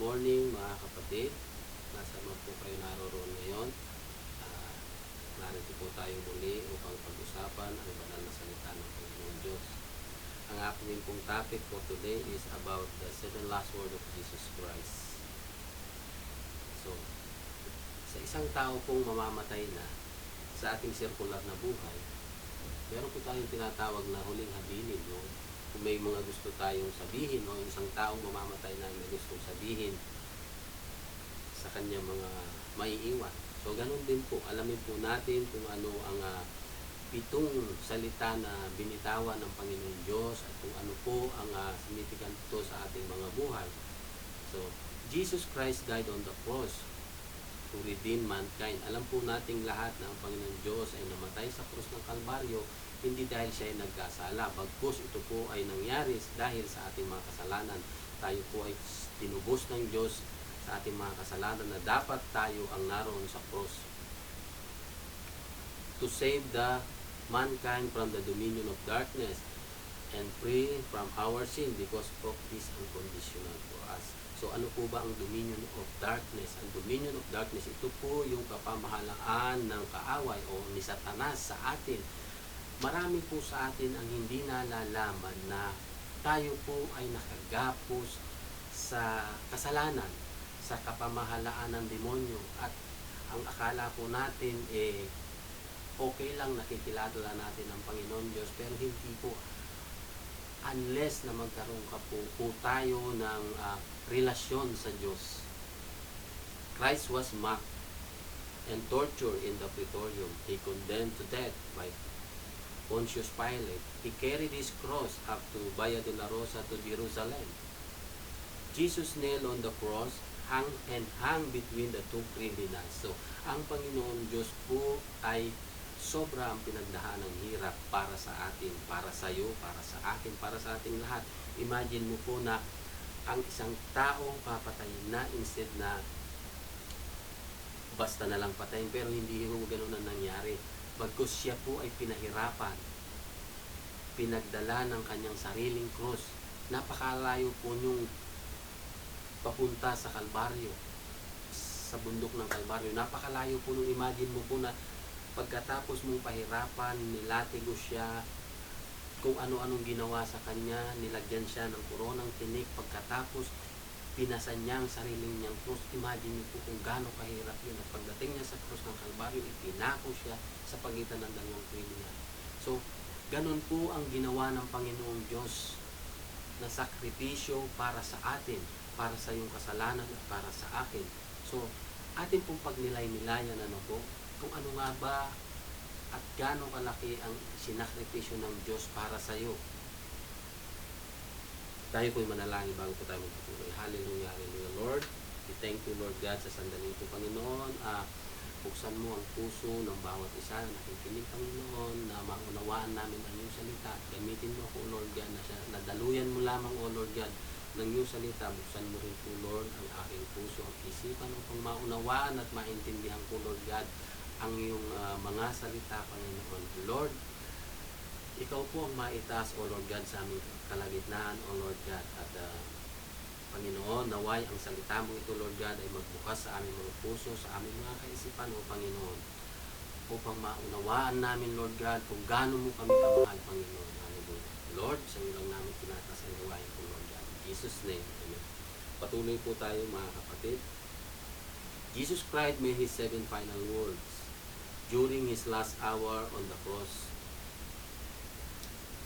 morning mga kapatid. Nasaan man po kayo naroon ngayon. Uh, Narito po tayo muli upang pag-usapan ang banal na salita ng Panginoon Diyos. Ang aking pong topic for today is about the 7 last word of Jesus Christ. So, sa isang tao pong mamamatay na sa ating sirkular na buhay, meron po tayong tinatawag na huling habilin, no? Kung may mga gusto tayong sabihin o isang taong mamamatay na may gustong sabihin sa kanyang mga maiiwan. So, ganun din po. Alamin po natin kung ano ang 7 salita na binitawan ng Panginoon Diyos at kung ano po ang significant ito sa ating mga buhay. So, Jesus Christ died on the cross to redeem mankind. Alam po nating lahat na ang Panginoon Diyos ay namatay sa krus ng Kalbaryo, hindi dahil siya ay nagkasala, bagkus ito po ay nangyari dahil sa ating mga kasalanan. Tayo po ay tinubos ng Diyos sa ating mga kasalanan na dapat tayo ang naroon sa cross to save the mankind from the dominion of darkness and free from our sin because of His unconditional for us. So ano po ba ang dominion of darkness? Ang dominion of darkness, ito po yung kapamahalaan ng kaaway o ni Satanas sa atin. Marami po sa atin ang hindi nalalaman na tayo po ay nakagapos sa kasalanan, sa kapamahalaan ng demonyo, at ang akala po natin okay lang, nakikilala natin ang Panginoon Diyos, pero hindi po, unless na magkaroon ka po tayo ng relasyon sa Diyos. Christ was mocked and tortured in the praetorium. He condemned to death by Pontius Pilate. He carried his cross up to Via de la Rosa to Jerusalem. Jesus nailed on the cross, hung between the 2 criminals. So, ang Panginoon Diyos po ay sobra ang pinagdahan ng hirap para sa atin, para sa iyo, para sa akin, para sa ating lahat. Imagine mo po na ang isang taong papatayin na instead na basta na lang patayin, pero hindi mo ganoon ang nangyari. Bagkus siya po ay pinahirapan, pinagdala ng kanyang sariling krus. Napakalayo po niyong papunta sa Kalbaryo, sa bundok ng Kalbaryo. Napakalayo po nung, imagine mo po na pagkatapos mong pahirapan, nilatigo siya, kung ano-anong ginawa sa kanya, nilagyan siya ng koronang tinik, pagkatapos pinasan niya ang sariling niyang krus. Imagine niyo po kung gaano kahirap yun. At pagdating niya sa krus ng Kalbaryo, ipinako siya sa pagitan ng dalawang kriminal. So, ganun po ang ginawa ng Panginoong Diyos na sakripisyo para sa atin, para sa iyong kasalanan at para sa akin. So, atin pong pagnilay-nilayan kung ano nga ba at gaano kalaki ang sinakripisyo ng Diyos para sa iyo. Tayo po'y manalangin bago po tayo magpatuloy. Hallelujah, hallelujah, Lord. We thank you, Lord God, sa sandali ito, Panginoon. Buksan mo ang puso ng bawat isa na nakikinig, Panginoon, na maunawaan namin ang iyong salita. Gamitin mo ako, Lord God, na daluyan mo lamang, O Lord God, ng iyong salita. Buksan mo rin po, Lord, ang aking puso, ang isipan upang maunawaan at maintindihan ko, Lord God, ang iyong mga salita, Panginoon. Lord, ikaw po ang maitaas, O Lord God, sa aming kalagitnaan, O Lord God. At Panginoon, naway ang salita mo ito, Lord God, ay magbukas sa aming mga puso, sa aming mga kaisipan, O Panginoon, upang maunawaan namin, Lord God, kung gaano mo kami kamahal, Panginoon. Hallelujah. Lord, sa iyo lang namin tinatas ang gawain ko, Lord God. In Jesus' name, Amen. Patuloy po tayo, mga kapatid. Jesus Christ made His 7 final words during His last hour on the cross,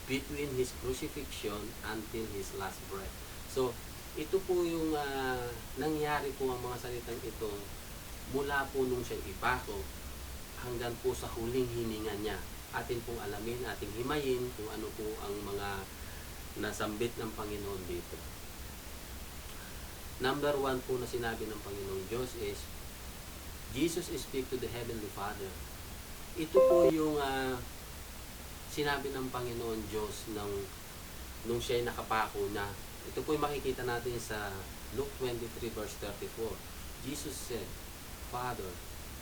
between His crucifixion until His last breath. So, ito po yung nangyari po ang mga salitang ito mula po nung siyang ipako hanggang po sa huling hininga niya. Atin pong alamin, ating himayin kung ano po ang mga nasambit ng Panginoon dito. Number 1 po na sinabi ng Panginoong Diyos is, Jesus speak to the Heavenly Father. Ito po yung sinabi ng Panginoon Diyos nung siya ay nakapako na. Ito po yung makikita natin sa Luke 23 verse 34. Jesus said, Father,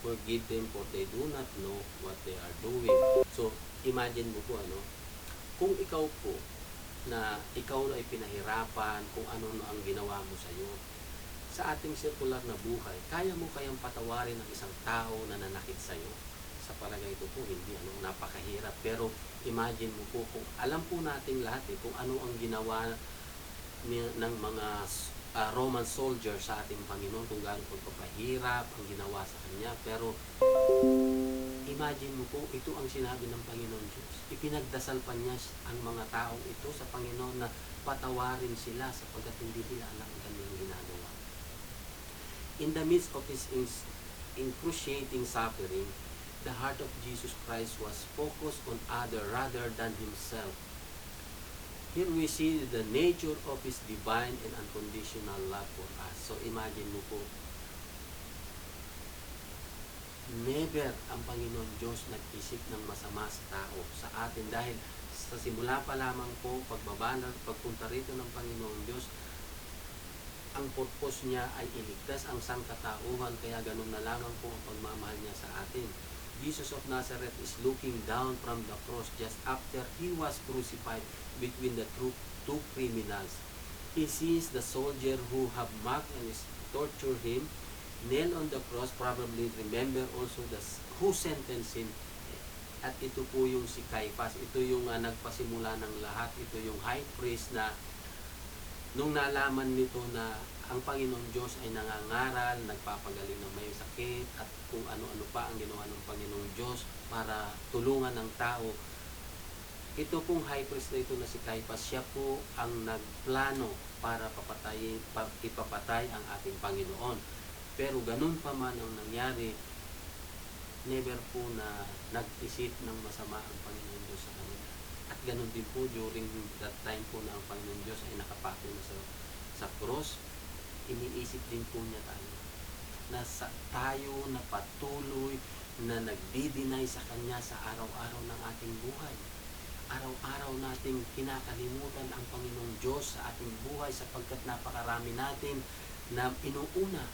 forgive them for they do not know what they are doing. So, imagine mo po, kung ikaw po, na ikaw na ay pinahirapan, kung ano ang ginawa mo sa iyo, sa ating sirkular na buhay, kaya mo kayang patawarin ang isang tao na nanakit sa iyo? Sa palagay ko po, hindi. Napakahirap. Pero imagine mo po, kung alam po nating lahat kung ano ang ginawa ng mga Roman soldier sa ating Panginoon, kung gaano pagpapahirap ang ginawa sa Kanya. Pero imagine mo po, ito ang sinabi ng Panginoon Diyos. Ipinagdasal pa niya ang mga taong ito sa Panginoon na patawarin sila sapagkat hindi nila alam ang kanilang ginagawa. In the midst of His excruciating suffering, the heart of Jesus Christ was focused on other rather than Himself. Here we see the nature of His divine and unconditional love for us. So imagine mo po, never ang Panginoon Diyos nag-isip ng masama sa tao, sa atin, dahil sa simula pa lamang po, pagpunta rito ng Panginoon Diyos, ang purpose niya ay iligtas ang sangkatauhan, kaya ganun na lamang po ang pagmamahal niya sa atin. Jesus of Nazareth is looking down from the cross just after He was crucified between the two criminals. He sees the soldier who have mocked and tortured Him nailed on the cross. Probably remember also who sentenced Him. At ito po yung si Caiaphas. Ito yung nagpasimula ng lahat. Ito yung high priest na nung nalaman nito na ang Panginoong Diyos ay nangangaral, nagpapagaling ng may sakit, at kung ano-ano pa ang ginawa ng Panginoong Diyos para tulungan ng tao, ito pong high priest na ito na si Caiaphas, siya po ang nagplano para ipapatay ang ating Panginoon. Pero ganun pa man ang nangyari, never po na nag-isip ng masama ang Panginoon Diyos sa kanila. At ganun din po during that time po na ang Panginoon Diyos ay nakapako na sa cross, iniisip din po niya tayo. Na tayo na patuloy na nagdi-deny sa Kanya sa araw-araw ng ating buhay. Araw-araw nating kinakalimutan ang Panginoong Diyos sa ating buhay sapagkat napakarami natin na inuuna.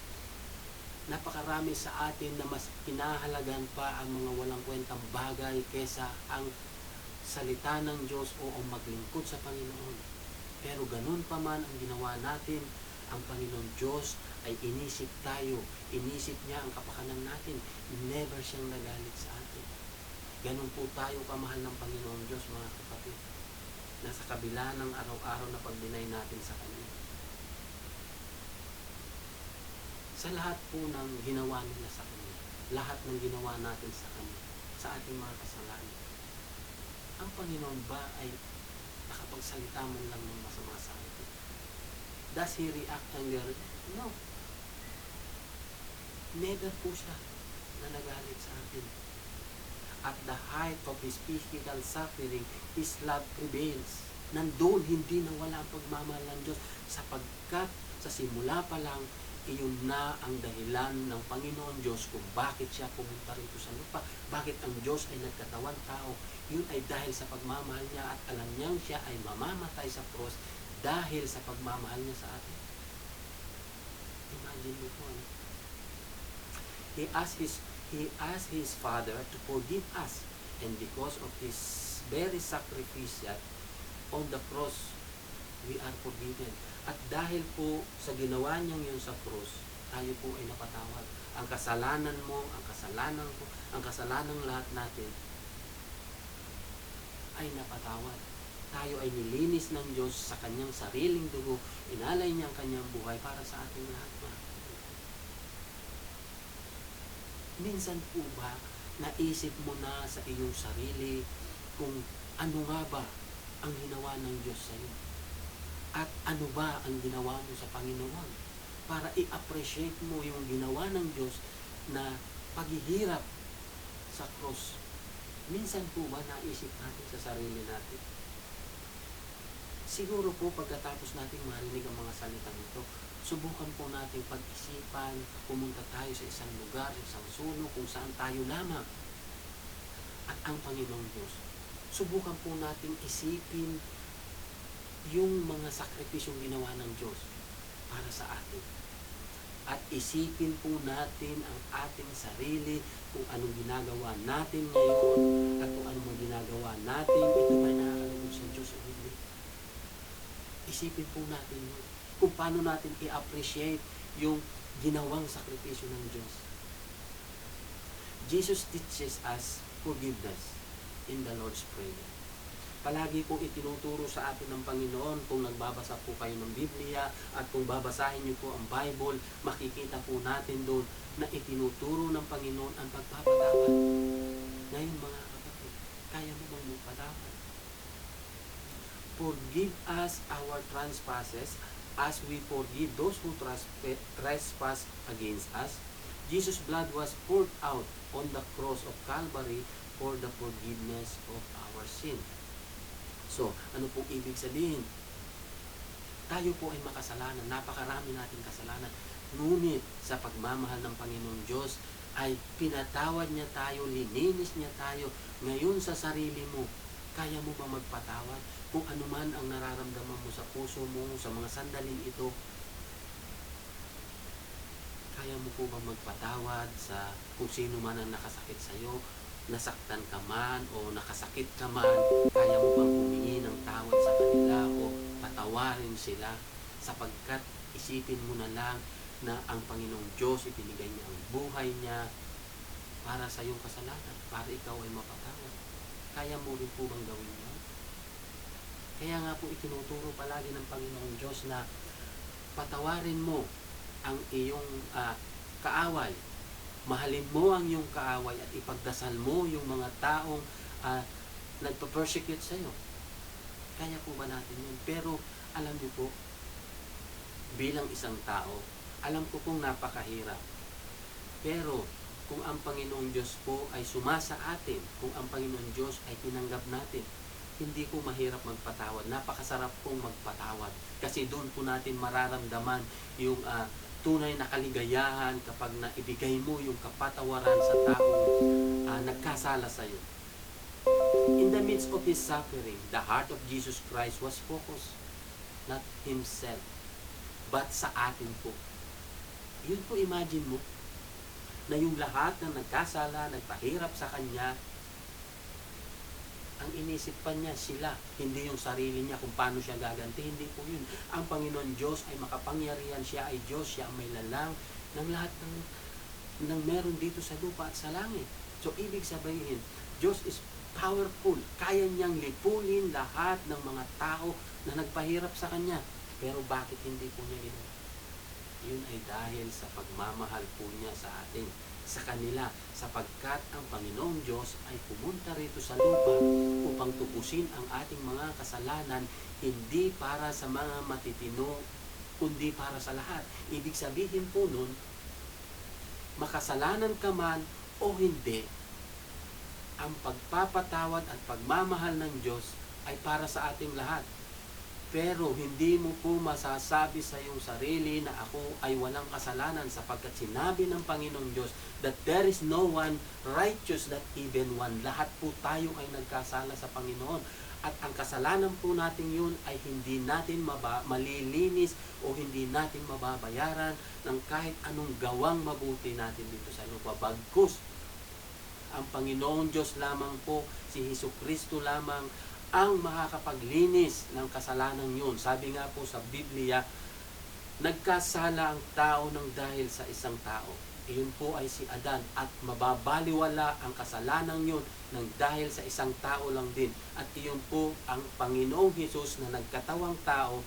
Napakarami sa atin na mas pinahalagan pa ang mga walang kwentang bagay kesa ang salita ng Diyos o ang maglingkod sa Panginoon. Pero ganun pa man ang ginawa natin, ang Panginoon Diyos ay inisip tayo. Inisip niya ang kapakanan natin. Never siyang nagalit sa atin. Ganun po tayo kamahal ng Panginoon Diyos, mga kapatid. Nasa kabila ng araw-araw na pagdinay natin sa Kanya. Sa lahat po ng ginawa nila sa Kanya, lahat ng ginawa natin sa Kanya, sa ating mga kasalanan, ang Panginoon ba ay nakapagsalita man lang ng masama sa atin? Does He react anger? No. Never po siya na nagalit sa atin. At the height of His physical suffering, His love prevails. Nandun, hindi nawala ang pagmamahal ng Diyos sapagkat sa simula pa lang, iyon na ang dahilan ng Panginoon Diyos kung bakit siya pumunta rito sa lupa. Bakit ang Diyos ay nagkatawan tao. Yun ay dahil sa pagmamahal niya at alam niyang siya ay mamamatay sa cross dahil sa pagmamahal niya sa atin. Imagine mo po. He asked His Father to forgive us, and because of His very sacrificial on the cross, we are forgiven. At dahil po sa ginawa niyang yun sa cross, tayo po ay napatawad. Ang kasalanan mo, ang kasalanan ko, ang kasalanan ng lahat natin ay napatawad. Tayo ay nilinis ng Diyos sa Kanyang sariling dugo. Inalay niya ang Kanyang buhay para sa ating lahat. Minsan po ba naisip mo na sa iyong sarili kung ano nga ba ang ginawa ng Diyos sa iyo? At ano ba ang ginawa mo sa Panginoon para i-appreciate mo yung ginawa ng Diyos na paghihirap sa cross? Minsan po ba naisip natin sa sarili natin? Siguro po pagkatapos nating marinig ang mga salitang ito, subukan po nating pag-isipan, pumunta tayo sa isang lugar, sa isang sulok, kung saan tayo lamang at ang Panginoong Diyos. Subukan po nating isipin yung mga sakripisyong ginawa ng Diyos para sa atin. At isipin po natin ang ating sarili, kung anong ginagawa natin ngayon, at kung anong ginagawa natin, ito ba'y nakakalugod sa Diyos o hindi? Isipin po natin yun. Kung paano natin i-appreciate yung ginawang sakripisyo ng Diyos. Jesus teaches us forgiveness in the Lord's Prayer. Palagi pong itinuturo sa atin ng Panginoon, kung nagbabasa po kayo ng Biblia at kung babasahin niyo po ang Bible, makikita po natin doon na itinuturo ng Panginoon ang pagpapatawad. Ngayon mga kapatid, kaya mo bang magpatawad? Forgive us our trespasses as we forgive those who trespass against us. Jesus' blood was poured out on the cross of Calvary for the forgiveness of our sin. So, ano pong ibig sabihin? Tayo po ay makasalanan, napakarami nating kasalanan. Ngunit sa pagmamahal ng Panginoong Diyos ay pinatawad niya tayo, lininis niya tayo. Ngayon sa sarili mo, kaya mo ba magpatawad? Kung ano man ang nararamdaman mo sa puso mo, sa mga sandaling ito, kaya mo po ba magpatawad sa kung sino man ang nakasakit sa iyo? Nasaktan ka man o nakasakit ka man, kaya mo bang humingi ng tawad sa kanila o patawarin sila? Sapagkat isipin mo na lang na ang Panginoong Diyos ibinigay niya ang buhay niya para sa iyong kasalanan, para ikaw ay mapatawad. Kaya mo rin po bang gawin yan? Kaya nga po itinuturo palagi ng Panginoong Diyos na patawarin mo ang iyong kaaway. Mahalin mo ang iyong kaaway at ipagdasal mo yung mga taong nagpa-persecute sa iyo. Kaya po ba natin yun? Pero alam niyo po, bilang isang tao, alam ko pong napakahirap. Pero kung ang Panginoong Diyos po ay sumasa atin, kung ang Panginoong Diyos ay tinanggap natin, hindi po mahirap magpatawad. Napakasarap pong magpatawad. Kasi doon po natin mararamdaman yung tunay na kaligayahan kapag naibigay mo yung kapatawaran sa taong nagkasala sa iyo. In the midst of His suffering, the heart of Jesus Christ was focused not Himself, but sa atin po. Yun po, imagine mo, na yung lahat na nagkasala, nagpahirap sa Kanya, ang inisip pa niya sila, hindi yung sarili niya kung paano siya gaganti, hindi po yun. Ang Panginoon Diyos ay makapangyarihan, siya ay Diyos, siya ang may lalang ng lahat ng meron dito sa lupa at sa langit. So, ibig sabihin, Diyos is powerful, kaya niyang lipulin lahat ng mga tao na nagpahirap sa Kanya. Pero bakit hindi po niya ginawa? Yun ay dahil sa pagmamahal po niya sa atin, sa kanila, sapagkat ang Panginoong Diyos ay pumunta rito sa lupa upang tubusin ang ating mga kasalanan, hindi para sa mga matitino, kundi para sa lahat. Ibig sabihin po nun, makasalanan ka man o hindi, ang pagpapatawad at pagmamahal ng Diyos ay para sa ating lahat. Pero hindi mo po masasabi sa iyong sarili na ako ay walang kasalanan, sapagkat sinabi ng Panginoong Diyos that there is no one righteous, not even one. Lahat po tayo ay nagkasala sa Panginoon. At ang kasalanan po natin yun ay hindi natin malilinis o hindi natin mababayaran ng kahit anong gawang mabuti natin dito sa lupa. Bagkus, ang Panginoong Diyos lamang po, si Jesucristo lamang, ang makakapaglinis ng kasalanan yun. Sabi nga po sa Biblia, nagkasala ang tao ng dahil sa isang tao. Iyon po ay si Adan, at mababaliwala ang kasalanan yun ng dahil sa isang tao lang din. At iyon po ang Panginoong Hesus na nagkatawang tao,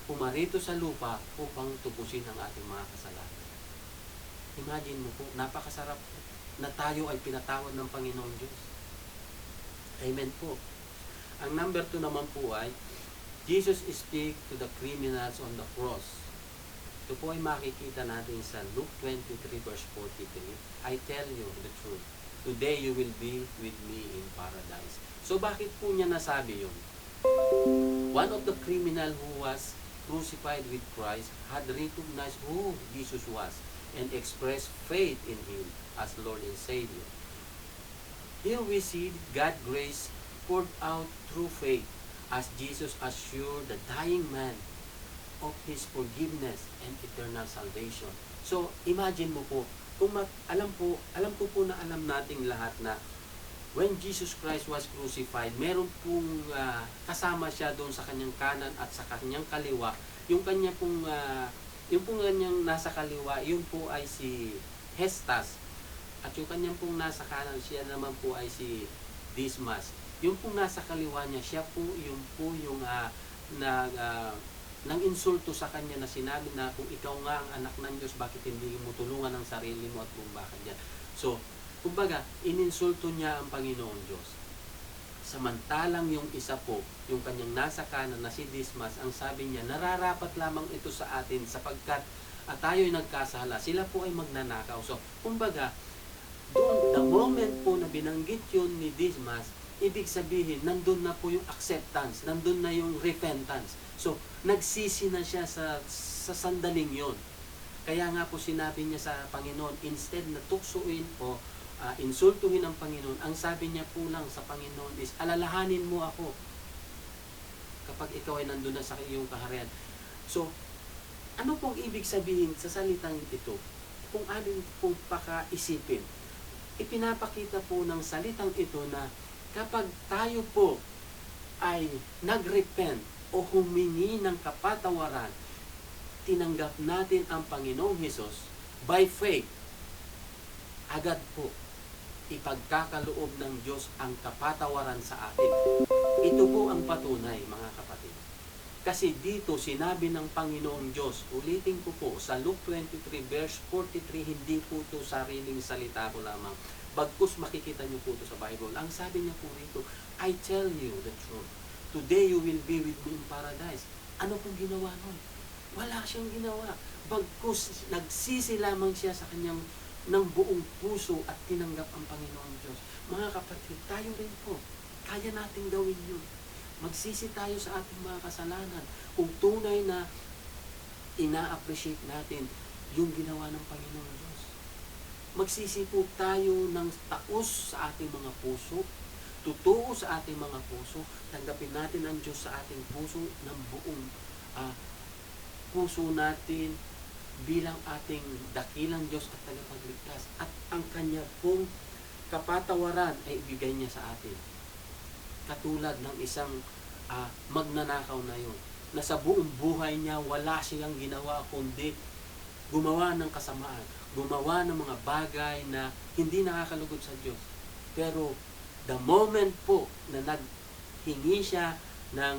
pumarito sa lupa upang tubusin ang ating mga kasalanan. Imagine mo po, napakasarap na tayo ay pinatawad ng Panginoong Diyos. Amen po. Ang number 2 naman po ay, Jesus speak to the criminals on the cross. Ito po ay makikita natin sa Luke 23 verse 43. I tell you the truth, today you will be with me in paradise. So bakit po niya nasabi yun? One of the criminal who was crucified with Christ had recognized who Jesus was and expressed faith in Him as Lord and Savior. Here we see God's grace poured out through faith as Jesus assured the dying man of His forgiveness and eternal salvation. So, imagine mo po, kung alam ko po na alam nating lahat na when Jesus Christ was crucified, meron pong kasama siya doon sa kanyang kanan at sa kanyang kaliwa, yung kanya pong Yung pong kanyang nasa kaliwa, yun po ay si Hestas. At yung kanyang pong nasa kanan, siya naman po ay si Dismas. Yung pong nasa kaliwa niya, siya po yung nag nang insulto sa kanya na sinabi na kung ikaw nga ang anak ng Diyos, bakit hindi mo tulungan ang sarili mo at bumaba ka dyan. So, kumbaga, ininsulto niya ang Panginoong Diyos. Samantalang yung isa po, yung kanyang nasa kanan na si Dismas, ang sabi niya, nararapat lamang ito sa atin sapagkat tayo'y nagkasala. Sila po ay magnanakaw. So, kumbaga, doon, the moment po na binanggit yun ni Dismas, ibig sabihin, nandun na po yung acceptance, nandun na yung repentance. So, nagsisi na siya sa sandaling yon. Kaya nga po sinabi niya sa Panginoon, instead na tuksuin o insultuhin ang Panginoon, ang sabi niya po lang sa Panginoon is, alalahanin mo ako kapag ikaw ay nandun na sa iyong kaharian. So, ano pong ibig sabihin sa salitang ito? Kung aling pong pakaisipin, ipinapakita po ng salitang ito na kapag tayo po ay nagrepent o humingi ng kapatawaran, tinanggap natin ang Panginoong Hesus by faith, agad po ipagkakaloob ng Diyos ang kapatawaran sa atin. Ito po ang patunay, mga kapatid. Kasi dito sinabi ng Panginoong Diyos, ulitin ko po, sa Luke 23 verse 43, hindi po ito sariling salita ko lamang. Bagkus makikita niyo po ito sa Bible. Ang sabi niya po rito, I tell you the truth. Today you will be with me in paradise. Ano pong ginawa nun? Wala siyang ginawa. Bagkus nagsisi lamang siya sa kanyang ng buong puso at tinanggap ang Panginoong Diyos. Mga kapatid, tayo rin po. Kaya natin gawin yun. Magsisi tayo sa ating mga kasalanan. Kung tunay na ina-appreciate natin yung ginawa ng Panginoong Diyos. Magsisi po tayo ng taos sa ating mga puso, totoo sa ating mga puso, tanggapin natin ang Diyos sa ating puso ng buong puso natin bilang ating dakilang Diyos at tagapagligtas. At ang kanya pong kapatawaran ay ibigay niya sa atin. Katulad ng isang magnanakaw na yun, na sa buong buhay niya wala siyang ginawa kundi gumawa ng kasamaan, gumawa ng mga bagay na hindi nakakalugod sa Diyos. Pero the moment po na naghingi siya ng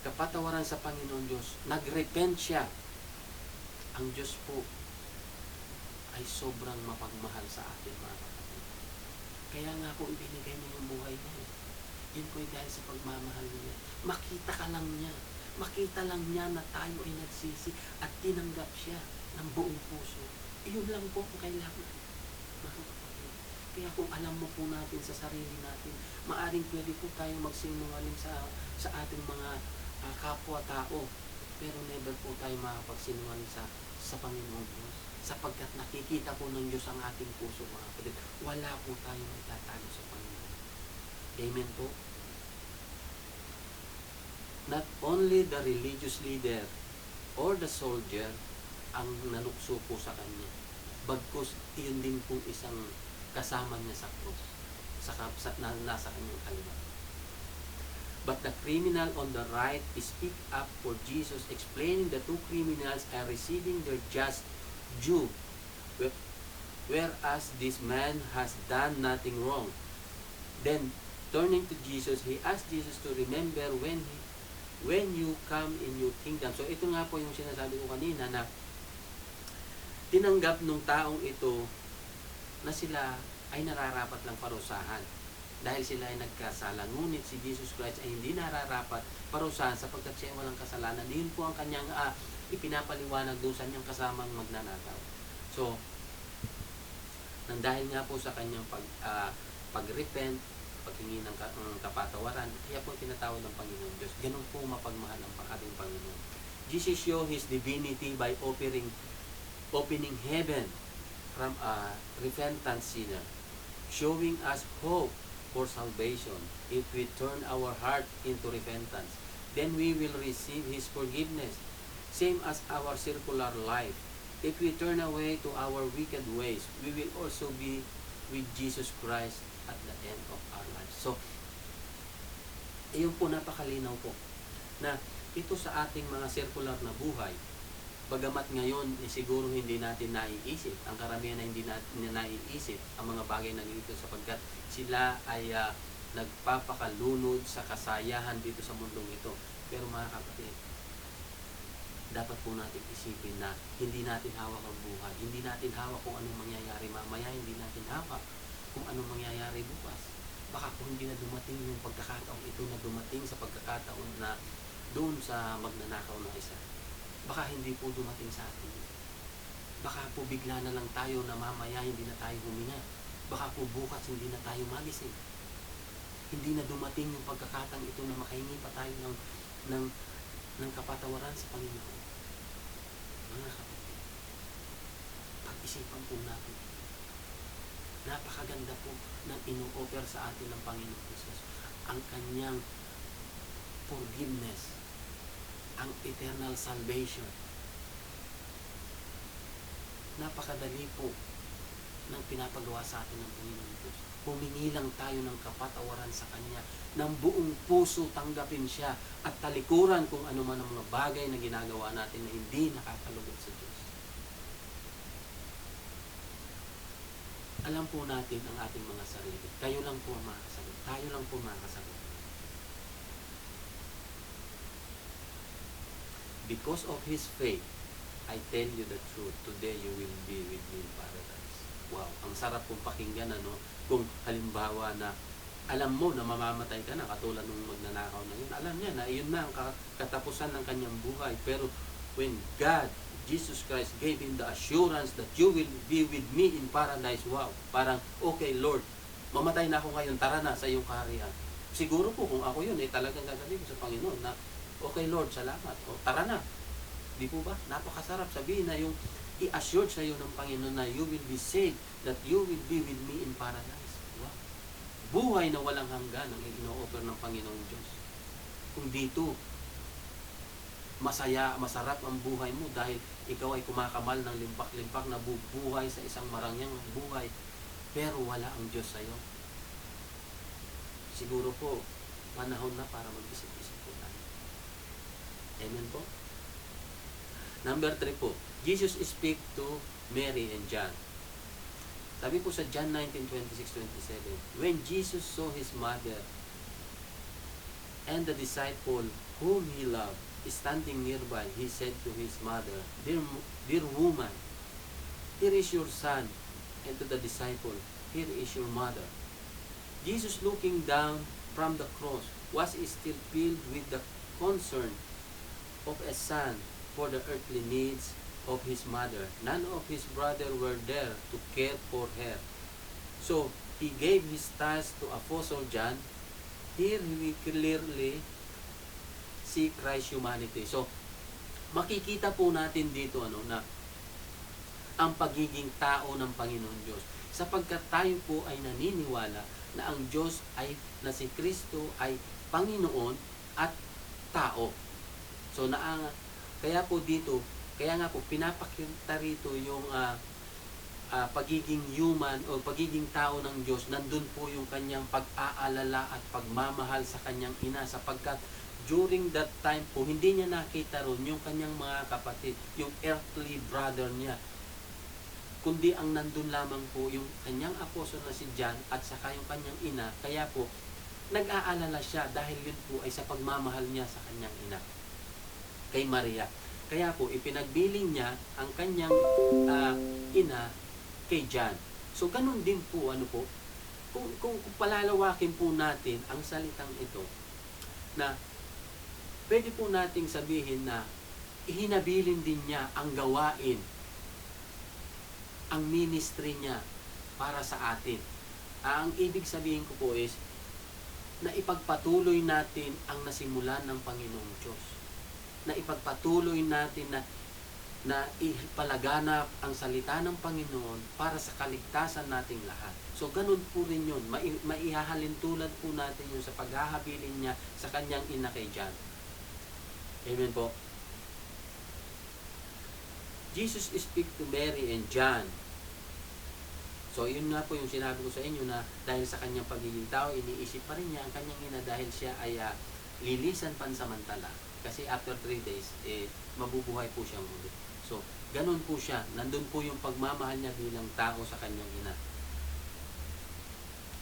kapatawaran sa Panginoon Diyos, nagrepent siya, ang Diyos po ay sobrang mapagmahal sa atin, mga kapatid. Kaya nga po ibinigay niya yung buhay niya. Yun po dahil sa pagmamahal niya. Makita ka lang niya. Makita lang niya na tayo ay nagsisi at tinanggap siya ng buong puso. Iyon lang po ang kailangan, mga kapatid. Kaya kung alam mo po natin sa sarili natin, maaring pwede po tayong magsinungaling sa ating mga kapwa-tao. Pero never po tayo makapagsinungaling sa Panginoon Diyos. Sapagkat nakikita po ng Diyos ang ating puso, mga kapatid. Wala po tayong itatago sa Panginoon. Amen po? Not only the religious leader or the soldier ang nanukso po sa kanya. Bagkus, iyon din po isang kasama niya sa krus. Nasa kanyang kaliwa. But the criminal on the right speak up for Jesus, explaining the two criminals are receiving their just due, whereas this man has done nothing wrong. Then, turning to Jesus, he asked Jesus to remember when you come in your kingdom. So, ito nga po yung sinasabi ko kanina na tinanggap nung taong ito na sila ay nararapat lang parusahan dahil sila ay nagkasala. Ngunit si Jesus Christ ay hindi nararapat parusahan sapagkat siya walang kasalanan. Yun po ang kanyang ipinapaliwanag doon sa kanyang kasamang magnanakaw. So, nang dahil nga po sa kanyang pag-repent, paghingi ng kapatawaran, kaya po tinatawag ng Panginoon Diyos. Ganun po mapagmahal ang ating Panginoon. Jesus show His divinity by opening heaven from a repentant sinner, showing us hope for salvation. If we turn our heart into repentance, then we will receive His forgiveness, same as our circular life. If we turn away to our wicked ways, we will also be with Jesus Christ at the end of our lives. So, iyon po napakalinaw po na ito sa ating mga circular na buhay, Bagamat ngayon, siguro hindi natin naiisip, ang karamihan na hindi natin naiisip ang mga bagay na ganito sapagkat sila ay nagpapakalunod sa kasayahan dito sa mundong ito. Pero mga kapatid, dapat po natin isipin na hindi natin hawak ang buhay. Hindi natin hawak kung anong mangyayari mamaya, hindi natin hawak kung anong mangyayari bukas. Baka kung hindi na dumating yung pagkakataon ito na dumating sa pagkakataon na doon sa magnanakaw na isa, baka hindi po dumating sa atin. Baka po bigla na lang tayo na mamaya hindi na tayo huminga. Baka po bukas hindi na tayo magising. Hindi na dumating yung pagkakataon ito na makahingi pa tayo ng kapatawaran sa Panginoon. Mga kapatid, pag-isipan po natin. Napakaganda po ng ino-offer sa atin ng Panginoon Jesus. Ang kanyang forgiveness, ang eternal salvation. Napakadali po ng pinapagawa sa atin ng Panginoon Diyos. Humingi lang tayo ng kapatawaran sa Kanya, ng buong puso tanggapin siya at talikuran kung ano man ang mga bagay na ginagawa natin na hindi nakakalugod sa Diyos. Alam po natin ang ating mga sarili. Kayo lang po ang makakasagot. Tayo lang po makakasagot. Because of His faith, I tell you the truth, today you will be with me in paradise. Wow, ang sarap pong pakinggan, ano? Kung halimbawa na alam mo na mamamatay ka na, katulad ng magnanakaw na yun, alam niya na iyon na ang katapusan ng kanyang buhay. Pero when God, Jesus Christ, gave him the assurance that you will be with me in paradise, wow, parang, okay Lord, mamatay na ako ngayon, tara na sa iyong kaharian. Siguro po kung ako yun, talagang gagawin ko sa Panginoon na, okay Lord, salamat, o tara na. Di po ba? Napakasarap sabihin na yung i-assure sa iyo ng Panginoon na you will be saved, that you will be with me in paradise. Wow. Buhay na walang hanggan ang ino-offer ng Panginoong Diyos. Kung dito, masarap ang buhay mo dahil ikaw ay kumakamal ng limpak-limpak na buhay sa isang marangyang buhay, pero wala ang Diyos sa iyo. Siguro po, panahon na para mag-isip-isip po tayo. Amen po? Number 3 po, Jesus speak to Mary and John. Sabi po sa John 19:26-27, when Jesus saw his mother and the disciple whom he loved standing nearby, he said to his mother, Dear woman, here is your son, and to the disciple, here is your mother. Jesus, looking down from the cross, was still filled with the concern of a son for the earthly needs of his mother. None of his brothers were there to care for her. So, he gave his task to Apostle John. Here we clearly see Christ's humanity. So, makikita po natin dito na ang pagiging tao ng Panginoon Diyos. Sapagkat tayo po ay naniniwala na ang Diyos ay, na si Kristo ay Panginoon at tao. So, kaya po dito, kaya nga po, pinapakita rito yung pagiging human o pagiging tao ng Diyos. Nandun po yung kanyang pag-aalala at pagmamahal sa kanyang ina sapagkat during that time po, hindi niya nakita ron yung kanyang mga kapatid, yung earthly brother niya. Kundi ang nandun lamang po yung kanyang apostol na si John at saka yung kanyang ina. Kaya po, nag-aalala siya dahil yun po ay sa pagmamahal niya sa kanyang ina, kay Maria. Kaya po, ipinagbiling niya ang kanyang ina kay John. So, ganun din po, kung palalawakin po natin ang salitang ito, na pwede po nating sabihin na ihinabilin din niya ang gawain, ang ministry niya para sa atin. Ang ibig sabihin ko po is, na ipagpatuloy natin ang nasimulan ng Panginoong Diyos. Na ipagpatuloy natin na ipalaganap ang salita ng Panginoon para sa kaligtasan nating lahat. So, ganun po rin yun. Maihahalin tulad po natin yun sa paghahabilin niya sa kanyang ina kay John. Amen po. Jesus speak to Mary and John. So, yun nga po yung sinabi ko sa inyo na dahil sa kanyang pagiging tao, iniisip pa rin niya ang kanyang ina dahil siya ay lilisan pansamantala. Kasi after 3 days, mabubuhay po siya muli. So, So, ganun po siya. Nandun po yung pagmamahal niya bilang tao sa kanyang ina.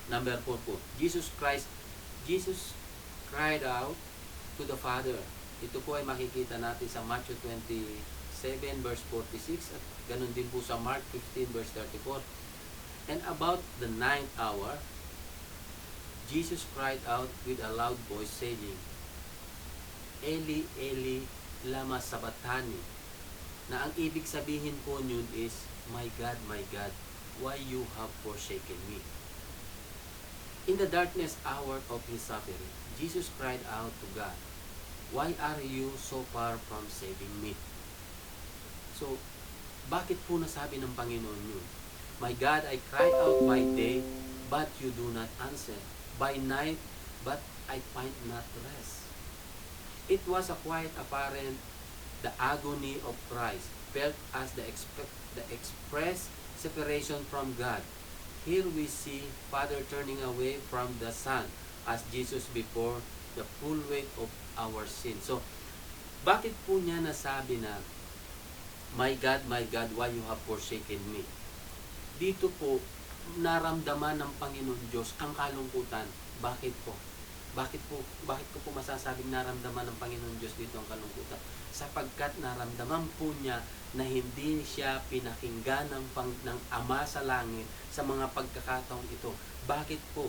Number 4 po, Jesus cried out to the Father. Ito po ay makikita natin sa Matthew 27 verse 46 at ganun din po sa Mark 15 verse 34. And about the 9th hour, Jesus cried out with a loud voice saying, Eli, Eli, lama sabachthani. Na ang ibig sabihin po yun is, my God, why you have forsaken me? In the darkness hour of His suffering, Jesus cried out to God, why are you so far from saving me? So, bakit po nasabi ng Panginoon yun? My God, I cry out by day, but you do not answer. By night, but I find not rest. It was a quite apparent the agony of Christ felt as the express separation from God. Here we see Father turning away from the Son as Jesus before the full weight of our sin. So, bakit po niya nasabi na, my God, why you have forsaken me? Dito po, naramdaman ng Panginoon Diyos ang kalungkutan. Bakit po? Bakit ko po masasabing naramdaman ng Panginoon Diyos dito ang kalungkutan? Sapagkat naramdaman po niya na hindi siya pinakinggan ng Ama sa langit sa mga pagkakataong ito. Bakit po?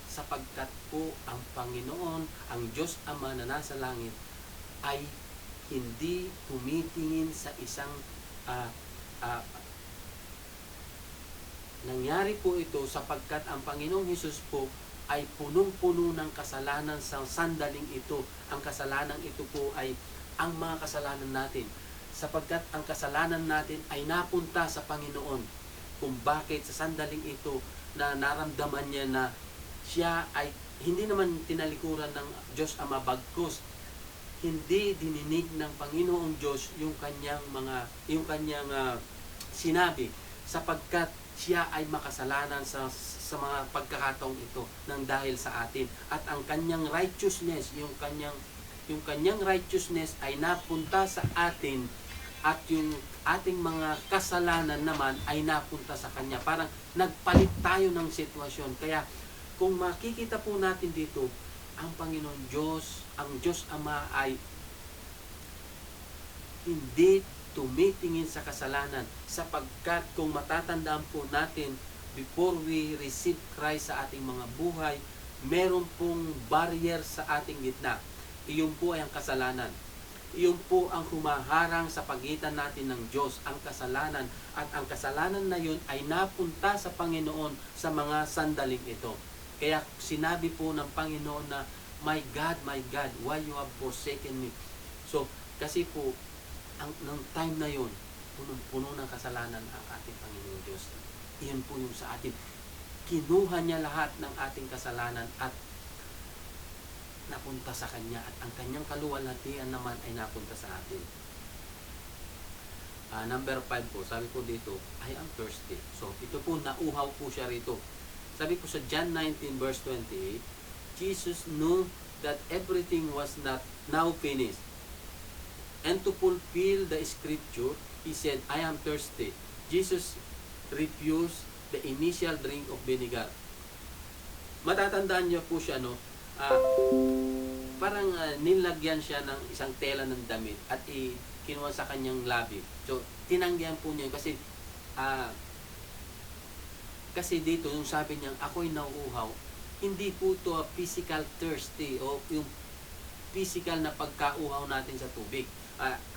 Sapagkat po ang Panginoon, ang Diyos Ama na nasa langit, ay hindi tumitingin sa isang nangyari po ito sapagkat ang Panginoong Hesus po ay punong-puno ng kasalanan sa sandaling ito. Ang kasalanan ito po ay ang mga kasalanan natin. Sapagkat ang kasalanan natin ay napunta sa Panginoon. Kung bakit sa sandaling ito na naramdaman niya na siya ay hindi naman tinalikuran ng Diyos Ama, bagkus hindi dininig ng Panginoong Diyos yung kanyang sinabi, sapagkat siya ay makasalanan sa mga pagkakataong ito nang dahil sa atin, at ang kanyang righteousness, yung kanyang righteousness ay napunta sa atin, at yung ating mga kasalanan naman ay napunta sa kanya. Parang nagpalit tayo ng sitwasyon. Kaya kung makikita po natin dito, ang Panginoon Diyos, ang Diyos Ama ay hindi tumitingin sa kasalanan, sapagkat kung matatandaan po natin, before we receive Christ sa ating mga buhay, meron pong barrier sa ating gitna. Iyon po ay ang kasalanan. Iyon po ang humaharang sa pagitan natin ng Diyos, ang kasalanan. At ang kasalanan na yun ay napunta sa Panginoon sa mga sandaling ito. Kaya sinabi po ng Panginoon na, my God, why you have forsaken me? So, kasi po, ng time na yun, punong-puno ng kasalanan ang ating Panginoon Diyos. Iyon po yung sa atin. Kinuha niya lahat ng ating kasalanan at napunta sa Kanya, at ang Kanyang kaluwalhatian naman ay napunta sa atin. Number 5 po, sabi po dito, I am thirsty. So, ito po, nauhaw po siya rito. Sabi po sa John 19 verse 28, Jesus knew that everything was not now finished. And to fulfill the scripture, He said, I am thirsty. Jesus refused the initial drink of vinegar. Matatandaan niyo po siya, no? Parang nilagyan siya ng isang tela ng damit at kinuha sa kanyang labi. So, tinanggihan po niya kasi dito, yung sabi niya, ako'y nauuhaw, hindi po to a physical thirsty o yung physical na pagkauhaw natin sa tubig.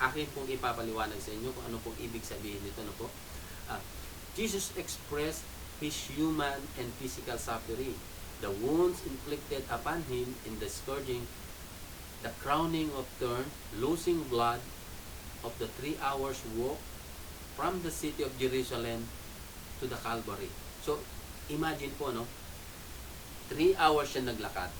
Akin pong ipapaliwanag sa inyo kung ano pong ibig sabihin nito. No po? Jesus expressed His human and physical suffering. The wounds inflicted upon Him in the scourging, the crowning of thorns, losing blood of the 3 hours walk from the city of Jerusalem to the Calvary. So, imagine po, no? 3 hours siya naglakad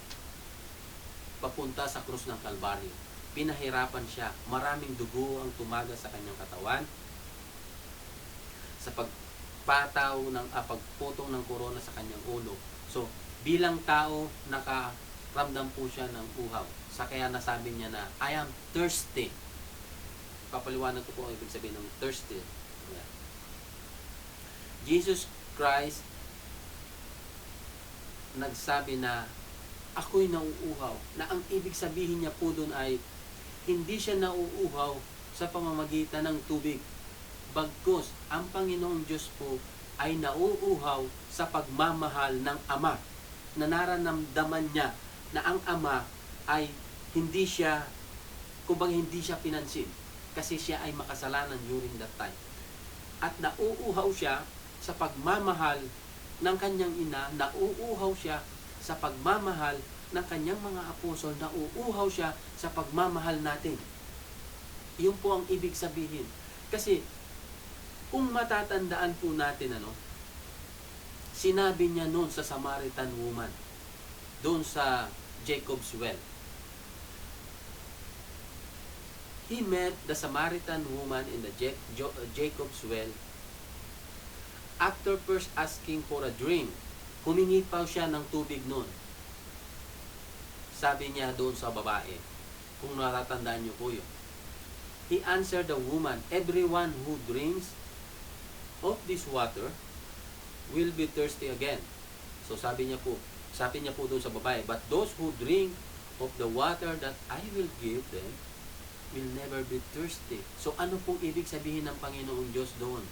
papunta sa krus ng Calvary. Pinahirapan siya. Maraming dugo ang tumaga sa kanyang katawan sa pagputong ng korona sa kanyang ulo. So, bilang tao, nakaramdam po siya ng uhaw. Kaya nasabi niya na, I am thirsty. papaliwanag ko po ang ibig sabihin ng thirsty. Ayan. Jesus Christ nagsabi na ako'y nauuhaw, na ang ibig sabihin niya po doon ay hindi siya nauuhaw sa pamamagitan ng tubig. Bagkus, ang Panginoong Diyos po ay nauuhaw sa pagmamahal ng Ama, na nararamdaman niya na ang Ama ay hindi siya, kumbaga hindi siya pinansin kasi siya ay makasalanan during that time. At nauuhaw siya sa pagmamahal ng kanyang ina, nauuhaw siya sa pagmamahal ng kanyang mga apostol, nauuhaw siya sa pagmamahal natin. Yun po ang ibig sabihin. Kasi kung matatandaan po natin, sinabi niya noon sa Samaritan woman, doon sa Jacob's well. He met the Samaritan woman in the Jacob's well. After first asking for a drink, humingi pa siya ng tubig noon. Sabi niya doon sa babae, kung natatandaan niyo po yun. He answered the woman, everyone who drinks of this water will be thirsty again. So sabi niya po doon sa babae, but those who drink of the water that I will give them will never be thirsty. So ano pong ibig sabihin ng Panginoong Diyos doon?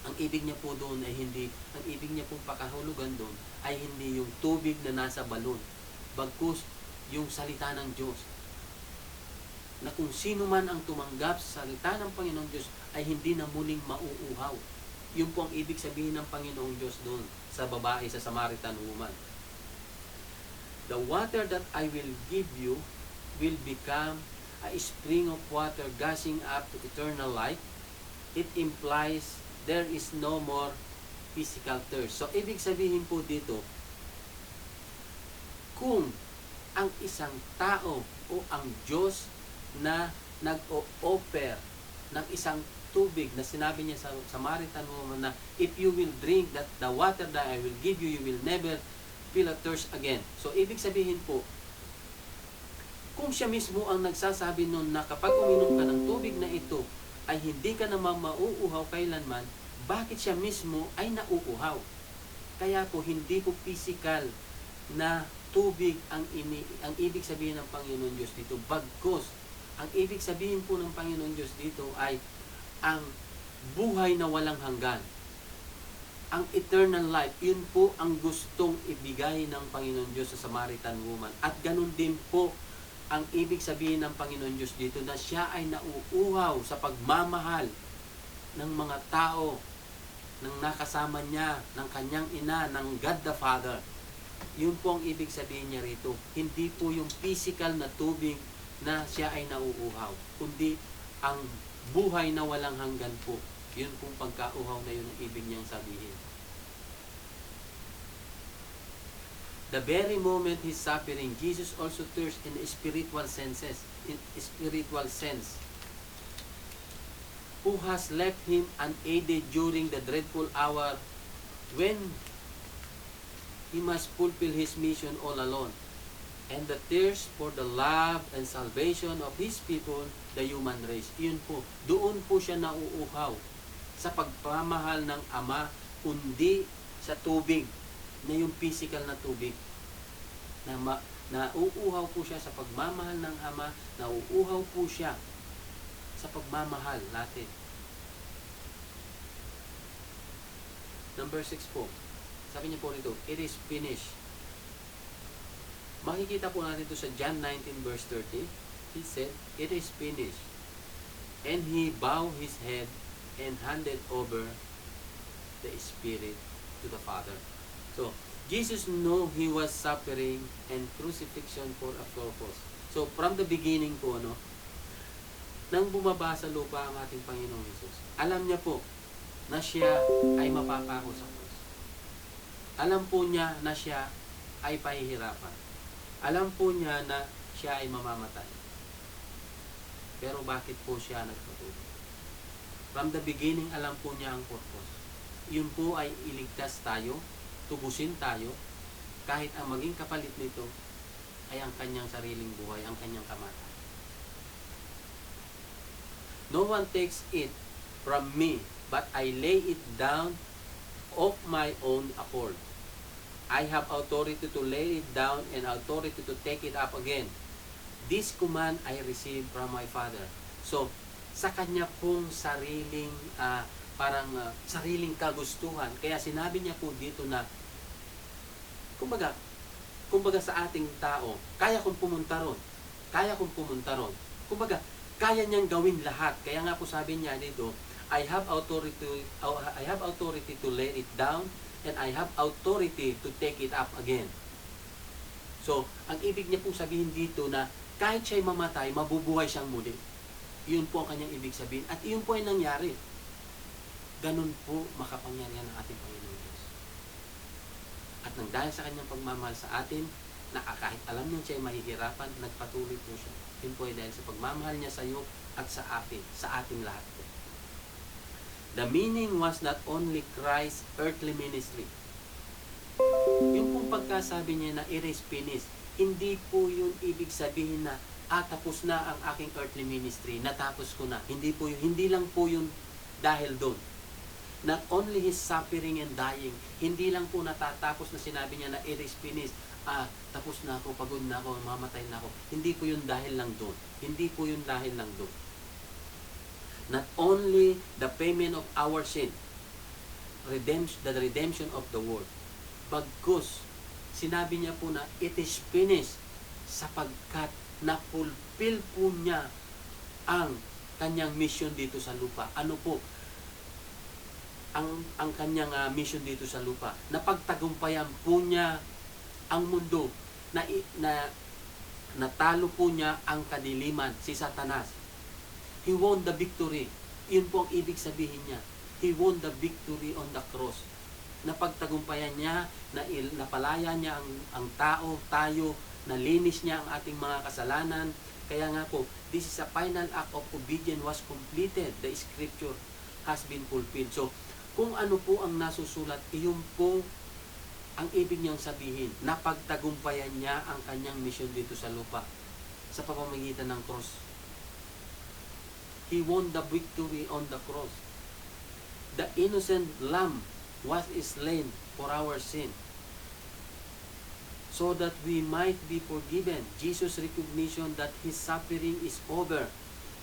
Ang ibig niya po doon ay ang ibig niya pong pakahulugan doon ay hindi yung tubig na nasa balon, bagkus yung salita ng Diyos. Na kung sino man ang tumanggap sa salita ng Panginoong Diyos ay hindi na muling mauuhaw. Yun po ang ibig sabihin ng Panginoong Diyos doon sa babae, sa Samaritan woman. The water that I will give you will become a spring of water gushing up to eternal life. It implies there is no more physical thirst. So, ibig sabihin po dito, kung ang isang tao o ang Diyos na nag-o-offer ng isang tubig na sinabi niya sa Samaritan woman na if you will drink the water that I will give you, you will never feel a thirst again. So, ibig sabihin po, kung siya mismo ang nagsasabi nun na kapag uminom ka ng tubig na ito, ay hindi ka naman mauuhaw kailanman, bakit siya mismo ay nauuhaw? Kaya po, hindi po physical na tubig ang ibig sabihin ng Panginoon Diyos dito. Bagkus, ang ibig sabihin po ng Panginoon Diyos dito ay ang buhay na walang hanggan. Ang eternal life, yun po ang gustong ibigay ng Panginoon Diyos sa Samaritan woman. At ganun din po ang ibig sabihin ng Panginoon Diyos dito na siya ay nauuhaw sa pagmamahal ng mga tao, ng nakasama niya, ng kanyang ina, ng God the Father. Yun po ang ibig sabihin niya rito. Hindi po yung physical na tubig na siya ay nauuhaw, kundi ang buhay na walang hanggan po. Yun pong pagkauhaw na yun ang ibig niyang sabihin. The very moment He's suffering, Jesus also thirsts in spiritual sense. Who has left Him unaided during the dreadful hour when He must fulfill His mission all alone. And the thirst for the love and salvation of His people, the human race. Yun po, doon po siya nauuhaw sa pagpamahal ng Ama, kundi sa tubig, na yung physical na tubig. Nauuhaw po siya sa pagmamahal ng Ama, nauuhaw po siya sa pagmamahal natin. Number 6 po. Sabi niya po rito, it is finished. Makikita po natin ito sa John 19 verse 30. He said, it is finished. And He bowed His head and handed over the Spirit to the Father. So, Jesus knew He was suffering and crucifixion for a purpose. So, from the beginning po, nang bumaba sa lupa ang ating Panginoong Jesus, alam niya po na siya ay mapapako sa krus. Alam po niya na siya ay pahihirapan. Alam po niya na siya ay mamamatay. Pero bakit po siya nagpatuloy? From the beginning, alam po niya ang purpose. Yun po ay iligtas tayo, tubusin tayo, kahit ang maging kapalit nito ay ang kanyang sariling buhay, ang kanyang kamatayan. No one takes it from me, but I lay it down of my own accord. I have authority to lay it down and authority to take it up again. This command I received from my Father. So, sa kanya pong sariling, sariling kagustuhan. Kaya sinabi niya po dito na, kumbaga sa ating tao, kaya kong pumunta ron. Kaya kong pumunta ron. Kumbaga, kaya niyang gawin lahat. Kaya nga po sabi niya dito, I have authority to lay it down and I have authority to take it up again. So, ang ibig niya po sabihin dito na kahit siya'y mamatay, mabubuhay siyang muli. Iyon po ang kanyang ibig sabihin. At iyon po ay nangyari. Ganun po makapangyarihan ng ating Panginoon Diyos. At nang dahil sa kanyang pagmamahal sa atin, na kahit alam niya siya'y mahihirapan, nagpatuloy po siya. Yun po ay dahil sa pagmamahal niya sa iyo at sa atin, sa ating lahat po. The meaning was not only Christ's earthly ministry. Yung pong pagkasabi niya na it is finished, hindi po yun ibig sabihin na tapos na ang aking earthly ministry, natapos ko na. Hindi po yun, hindi lang po yun dahil doon. Not only his suffering and dying, hindi lang po natatapos na sinabi niya na it is finished, tapos na ako, pagod na ako, mamatay na ako. Hindi po yun dahil lang doon. Hindi po yun dahil lang doon. Not only the payment of our sin, the redemption of the world, bagkus, sinabi niya po na it is finished sapagkat na-fulfill po niya ang kanyang mission dito sa lupa. Ano po ang kanyang mission dito sa lupa? Napagtagumpayan po niya ang mundo, na natalo po niya ang kadiliman, si Satanas. He won the victory. Yun po ang ibig sabihin niya. He won the victory on the cross. Napagtagumpayan niya, napalaya niya ang tao, tayo, nalinis niya ang ating mga kasalanan. Kaya nga po, this is a final act of obedience was completed. The scripture has been fulfilled. So, kung ano po ang nasusulat, iyon po ang ibig niyang sabihin. Napagtagumpayan niya ang kanyang mission dito sa lupa sa pamamagitan ng cross. He won the victory on the cross. The innocent lamb was slain for our sin, so that we might be forgiven. Jesus' recognition that his suffering is over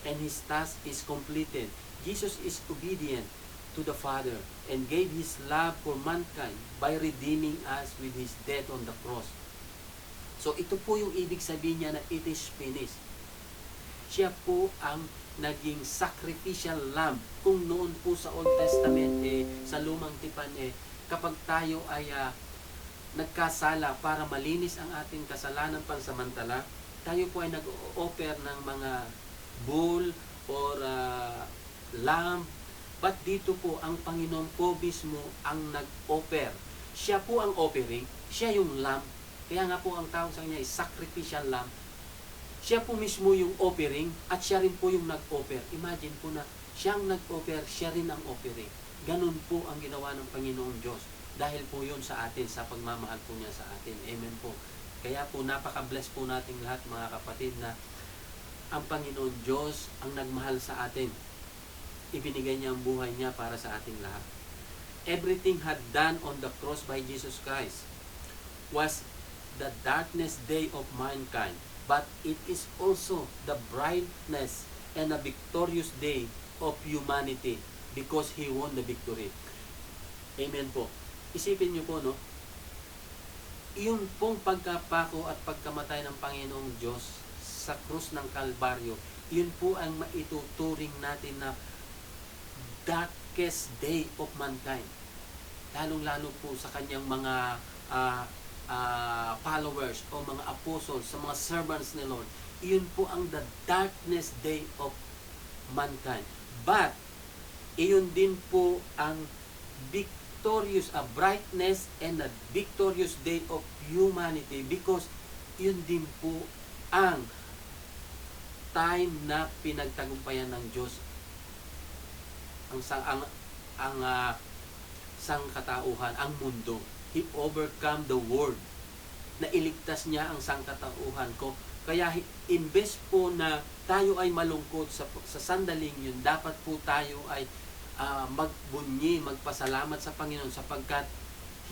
and his task is completed. Jesus is obedient to the Father and gave his love for mankind by redeeming us with his death on the cross. So ito po yung ibig sabihin niya na it is finished. Siya po ang naging sacrificial lamb. Kung noon po sa Old Testament, sa Lumang Tipan, kapag tayo ay nagkasala para malinis ang ating kasalanan pansamantala, tayo po ay nag-offer ng mga bull or lamb. But dito po, ang Panginoon po mismo ang nag-offer. Siya po ang offering, siya yung lamb. Kaya nga po ang tawag sa kanya ay sacrificial lamb. Siya po mismo yung offering at siya rin po yung nag-offer. Imagine po na siyang nag-offer, siya rin ang offering. Ganun po ang ginawa ng Panginoong Diyos. Dahil po yun sa atin, sa pagmamahal po niya sa atin. Amen po. Kaya po napaka-bless po nating lahat mga kapatid na ang Panginoon Diyos ang nagmahal sa atin. Ibinigay niya ang buhay niya para sa ating lahat. Everything had done on the cross by Jesus Christ was the darkness day of mankind. But it is also the brightness and a victorious day of humanity because He won the victory. Amen po. Isipin niyo po, no? Iyon pong pagkapako at pagkamatay ng Panginoong Diyos sa krus ng Kalbaryo, yun po ang maituturing natin na darkest day of mankind. Lalong-lalo po sa kanyang mga followers o mga apostles, sa mga servants ni Lord. Iyon po ang the darkness day of mankind. But, iyon din po ang victorious, brightness and a victorious day of humanity because iyon din po ang time na pinagtagumpayan ng Diyos ang sangkatauhan, ang mundo. He overcome the world. Na iligtas niya ang sangkatauhan ko Kaya imbes po na tayo ay malungkot sa sandaling yun, dapat po tayo ay magbunyi, magpasalamat sa Panginoon sapagkat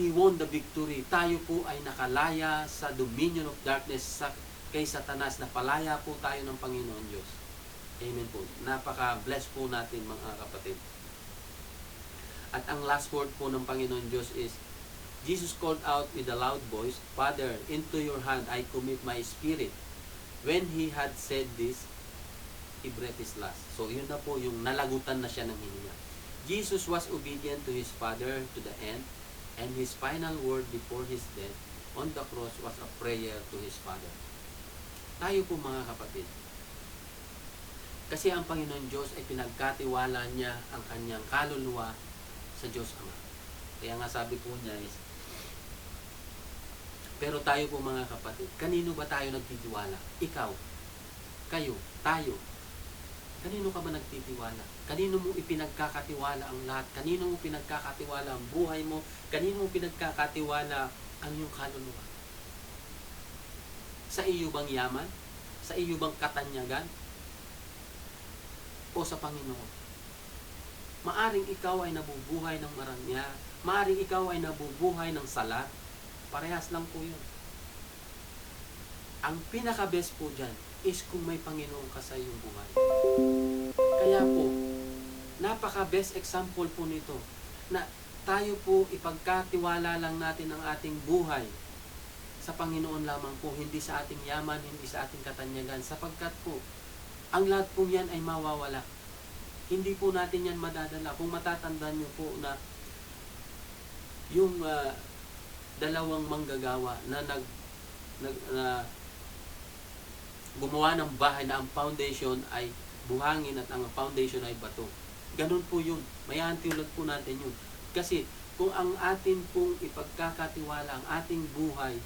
He won the victory. Tayo po ay nakalaya sa dominion of darkness kay Satanas. Napalaya po tayo ng Panginoon Diyos. Amen po. Napaka-bless po natin mga kapatid. At ang last word po ng Panginoon Diyos is, Jesus called out with a loud voice, Father, into your hand I commit my spirit. When He had said this, He breathed His last. So yun na po yung nalagutan na siya ng hininga. Jesus was obedient to His Father to the end, and His final word before His death on the cross was a prayer to His Father. Tayo po mga kapatid, kasi ang Panginoon Diyos ay pinagkatiwala niya ang kanyang kaluluwa sa Diyos Ama. Kaya nga sabi po niya is, pero tayo po mga kapatid, kanino ba tayo nagtitiwala? Ikaw, kayo, tayo. Kanino ka ba nagtitiwala? Kanino mo ipinagkakatiwala ang lahat? Kanino mo pinagkakatiwala ang buhay mo? Kanino mo pinagkakatiwala ang iyong kaluluwa? Sa iyo bang yaman? Sa iyo bang katanyagan? O sa Panginoon? Maaring ikaw ay nabubuhay ng marangya. Maaring ikaw ay nabubuhay ng sala. Parehas lang po yun. Ang pinaka-best po dyan is kung may Panginoon ka sa iyong buhay. Kaya po, napaka-best example po nito na tayo po ipagkatiwala lang natin ang ating buhay sa Panginoon lamang po, hindi sa ating yaman, hindi sa ating katanyagan, sapagkat po, ang lahat po yan ay mawawala. Hindi po natin yan madadala. Kung matatandaan nyo po na yung dalawang manggagawa na gumawa ng bahay na ang foundation ay buhangin at ang foundation ay bato. Ganun po yun. Mayahantiulad po natin yun. Kasi kung ang atin pong ipagkakatiwala ang ating buhay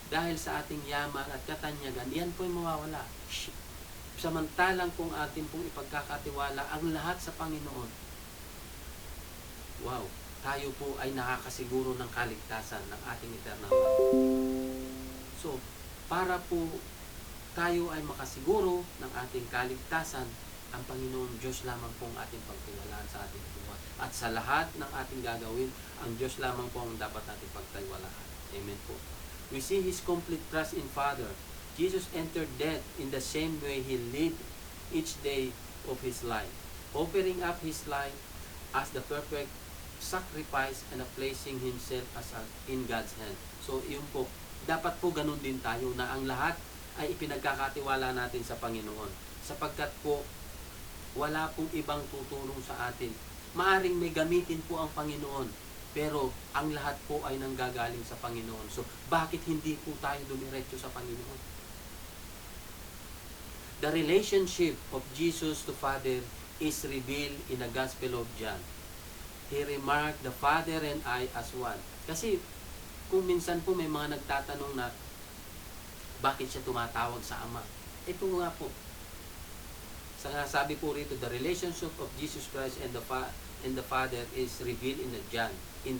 dahil sa ating yaman at katanyagan, yan po ay mawawala. Samantalang kung atin pong ipagkakatiwala ang lahat sa Panginoon, wow, tayo po ay nakakasiguro ng kaligtasan ng ating eternal life. So, para po tayo ay makasiguro ng ating kaligtasan, ang Panginoon Diyos lamang po ang ating pagtiwalaan sa ating buhay. At sa lahat ng ating gagawin, ang Diyos lamang po ang dapat natin pagtiwalaan. Amen po. We see His complete trust in Father. Jesus entered death in the same way He lived each day of His life, offering up His life as the perfect sacrifice and placing Himself in God's hand. So, yun po. Dapat po ganun din tayo na ang lahat ay ipinagkakatiwala natin sa Panginoon. Sapagkat po, wala pong ibang tutulong sa atin. Maaring may gamitin po ang Panginoon, pero ang lahat po ay nanggagaling sa Panginoon. So, bakit hindi po tayo dumiretso sa Panginoon? The relationship of Jesus to Father is revealed in the Gospel of John. He remarked, the Father and I as one. Kasi, kung minsan po may mga nagtatanong na, bakit siya tumatawag sa Ama? Ito nga po. Sabi po rito, the relationship of Jesus Christ and the Father is revealed in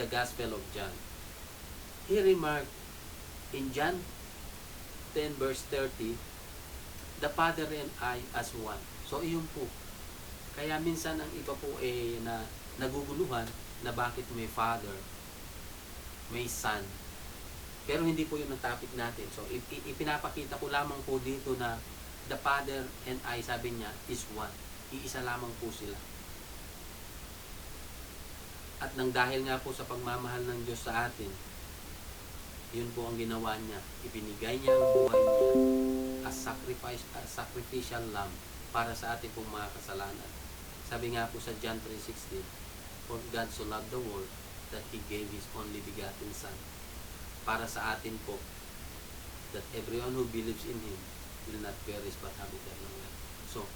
the Gospel of John. He remarked in John 10 verse 30, the Father and I as one. So, iyon po. Kaya minsan ang iba po na naguguluhan na bakit may Father, may Son, pero hindi po yun ang topic natin. So, ipinapakita ko lamang po dito na the Father and I, sabi niya, is one. Iisa lamang po sila. At nang dahil nga po sa pagmamahal ng Diyos sa atin, yun po ang ginawa niya. Ibinigay niya ang buhay niya as sacrificial lamb para sa ating pong mga kasalanan. Sabi nga po sa John 3:16, for God so loved the world that He gave His only begotten Son. Para sa atin po, that everyone who believes in Him will not perish but have eternal life. So,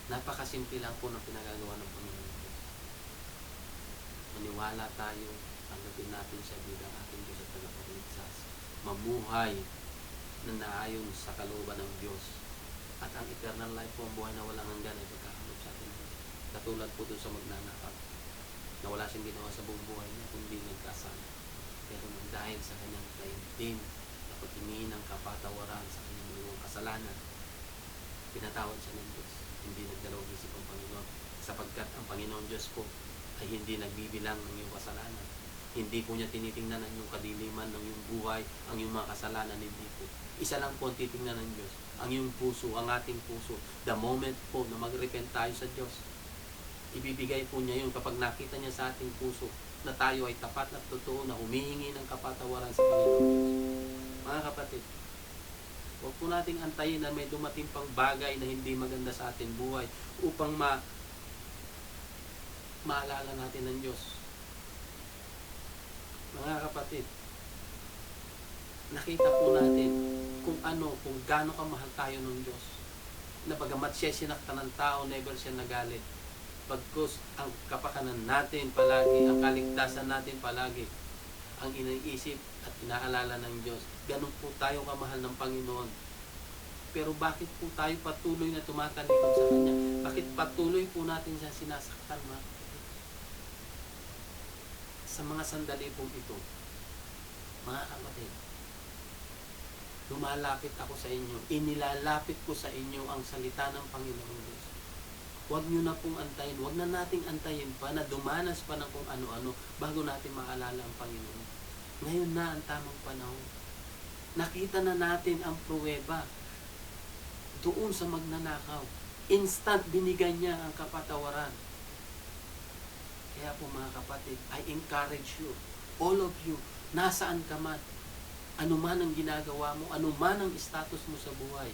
napakasimple lang po ng pinagagawa ng Panginoon. Maniwala tayo, tanggapin natin siya bilang ating Diyos at tagapagligtas. Mamuhay na naayon sa kalooban ng Diyos. At ang eternal life po, ang buhay na walang hanggan ay pagkakamot sa atin. Katulad po doon sa magnanakaw, na wala siyang ginawa sa buong buhay niya, kundi nagkasala. Pero dahil sa kanyang claim, the pag hinihin ng kapatawaran sa kanyang mga kasalanan, pinatawad siya ng Diyos. Hindi nagdalawang isip ang Panginoon, sapagkat ang Panginoon Diyos po ay hindi nagbibilang ng iyong kasalanan. Hindi po niya tinitingnan ang iyong kadiliman, ng iyong buhay, ang iyong mga kasalanan, hindi po. Isa lang po ang titingnan ng Diyos, ang iyong puso, ang ating puso. The moment po na mag-repent tayo sa Diyos, ibibigay po niya yun kapag nakita niya sa ating puso na tayo ay tapat at totoo na humihingi ng kapatawaran sa Panginoon Diyos. Mga kapatid, huwag po nating antayin na may dumating pang bagay na hindi maganda sa ating buhay upang maalala natin ng Diyos. Mga kapatid, nakita po natin kung gaano kamahal tayo ng Diyos. Na bagamat siya sinaktan ng tao, never siya nagalit. Bagkus ang kapakanan natin palagi, ang kaligtasan natin palagi, ang iniisip at inaalala ng Diyos. Ganun po tayo kamahal ng Panginoon. Pero bakit po tayo patuloy na tumatalikod sa Kanya? Bakit patuloy po natin siya sinasaktan, mga kapatid? Sa mga sandali pong ito, mga kapatid, lumalapit ako sa inyo, inilalapit ko sa inyo ang salita ng Panginoon Diyos. Huwag nyo na pong antayin, huwag na nating antayin pa na dumanas pa ng kung ano-ano bago natin maalala ang Panginoon. Ngayon na ang tamang panahon. Nakita na natin ang pruweba doon sa magnanakaw. Instant binigay niya ang kapatawaran. Kaya po mga kapatid, I encourage you, all of you, nasaan ka man, ano man ang ginagawa mo, ano man ang status mo sa buhay,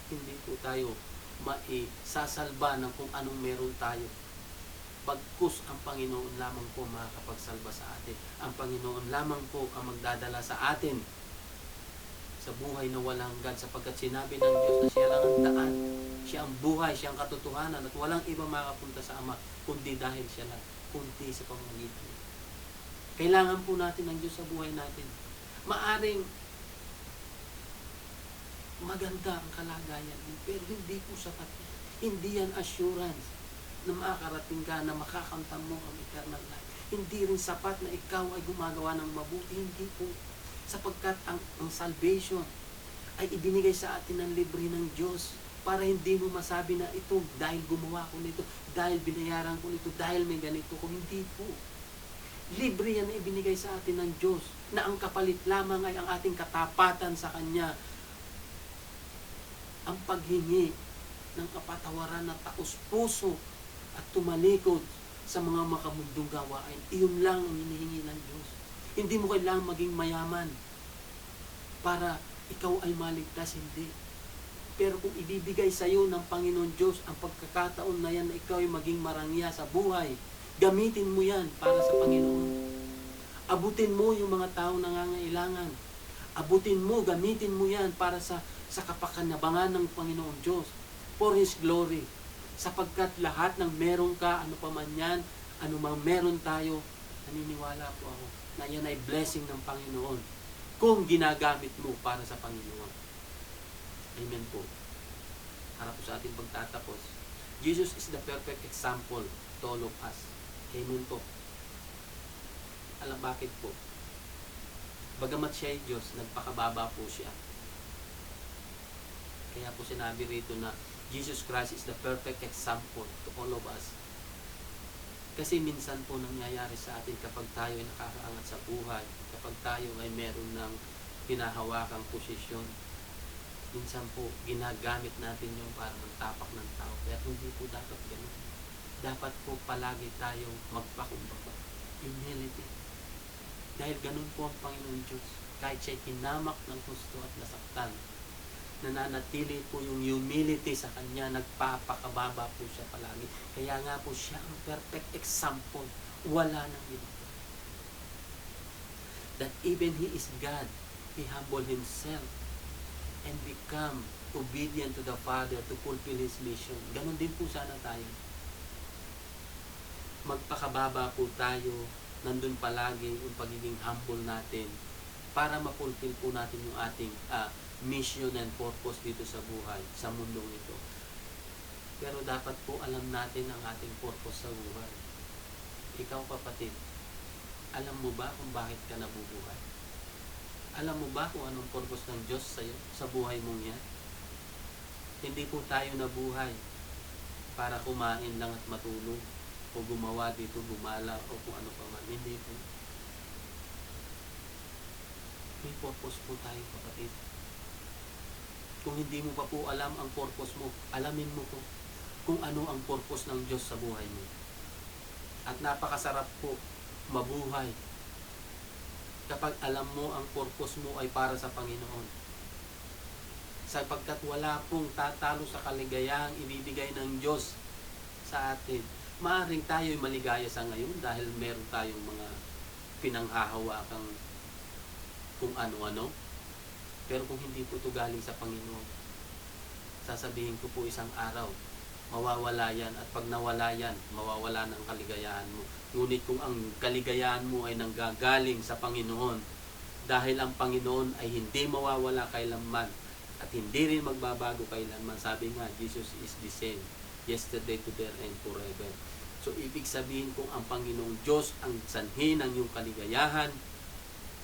hindi po tayo maisasalba ng kung anong meron tayo. Bagkus ang Panginoon lamang po makakapagsalba sa atin. Ang Panginoon lamang po ang magdadala sa atin sa buhay na walang hanggan, sapagkat sinabi ng Diyos na siya lang ang daan, siya ang buhay, siya ang katotohanan, at walang iba makapunta sa Ama kundi dahil siya lang, kundi sa pamamagitan. Kailangan po natin ng Diyos sa buhay natin. Maaring maganda ang kalagayan mo, pero hindi po sapat yan. Hindi yan assurance na makakarating ka, na makakamtan mo ang eternal life. Hindi rin sapat na ikaw ay gumagawa ng mabuti. Hindi po. Sapagkat ang salvation ay ibinigay sa atin ng libre ng Diyos para hindi mo masabi na ito dahil gumawa ko nito, dahil binayaran ko nito, dahil may ganito ko. Hindi po. Libre yan na ibinigay sa atin ng Diyos, na ang kapalit lamang ay ang ating katapatan sa Kanya. Ang paghingi ng kapatawaran na taos-puso at tumalikod sa mga makamundong gawain. Iyon lang ang hinihingi ng Diyos. Hindi mo kailangang maging mayaman para ikaw ay maligtas, hindi. Pero kung ibibigay sa iyo ng Panginoon Diyos ang pagkakataon na yan na ikaw ay maging marangya sa buhay, gamitin mo yan para sa Panginoon. Abutin mo yung mga taong nangangailangan. Abutin mo, gamitin mo yan para sa kapakinabangan ng Panginoon Diyos. For His glory. Sapagkat lahat ng meron ka, ano pa man yan, ano mang meron tayo, naniniwala po ako na yan ay blessing ng Panginoon kung ginagamit mo para sa Panginoon. Amen po. Para po sa ating pagtatapos, Jesus is the perfect example to all of us. Amen po. Alam bakit po? Bagamat siya ay Diyos, nagpakababa po siya. Kaya po sinabi rito na Jesus Christ is the perfect example to all of us. Kasi minsan po nangyayari sa atin kapag tayo ay nakakaangat sa buhay, kapag tayo ay meron ng hinahawakang posisyon, minsan po ginagamit natin yung para magtapak ng tao. Kaya hindi po dapat ganun. Dapat po palagi tayong magpakumbaba. Humility. Dahil ganun po ang Panginoon Diyos. Kahit siya'y kinamak ng gusto at nasaktan, nananatili po yung humility sa Kanya, nagpapakababa po siya palagi. Kaya nga po siya ang perfect example. Wala nang iba. That even He is God, He humbled Himself and become obedient to the Father to fulfill His mission. Ganon din po sana tayo. Magpakababa po tayo, nandun palagi yung pagiging humble natin para ma-fulfill po natin yung ating mission and purpose dito sa buhay, sa mundong ito. Pero dapat po alam natin ang ating purpose sa buhay. Ikaw kapatid, alam mo ba kung bakit ka nabubuhay? Alam mo ba kung anong purpose ng Diyos sa'yo, sa buhay mong yan? Hindi po tayo nabuhay para kumain lang at matulog o gumawa dito, gumala o kung ano pa man. Hindi po. May purpose po tayo, kapatid. Kung hindi mo pa po alam ang purpose mo, alamin mo po kung ano ang purpose ng Diyos sa buhay mo. At napakasarap po mabuhay kapag alam mo ang purpose mo ay para sa Panginoon. Sapagkat wala pong tatalo sa kaligayahang ibibigay ng Diyos sa atin. Maaring tayo'y maligaya sa ngayon dahil meron tayong mga pinanghahawakang kung ano-ano. Pero kung hindi po ito galing sa Panginoon, sasabihin ko po isang araw, mawawala yan. At pag nawala yan, mawawala ng kaligayahan mo. Ngunit kung ang kaligayahan mo ay nanggagaling sa Panginoon, dahil ang Panginoon ay hindi mawawala kailanman at hindi rin magbabago kailanman. Sabi nga, Jesus is the same, yesterday, today, and forever. So, ibig sabihin kung ang Panginoong Diyos ang sanhi ng iyong kaligayahan,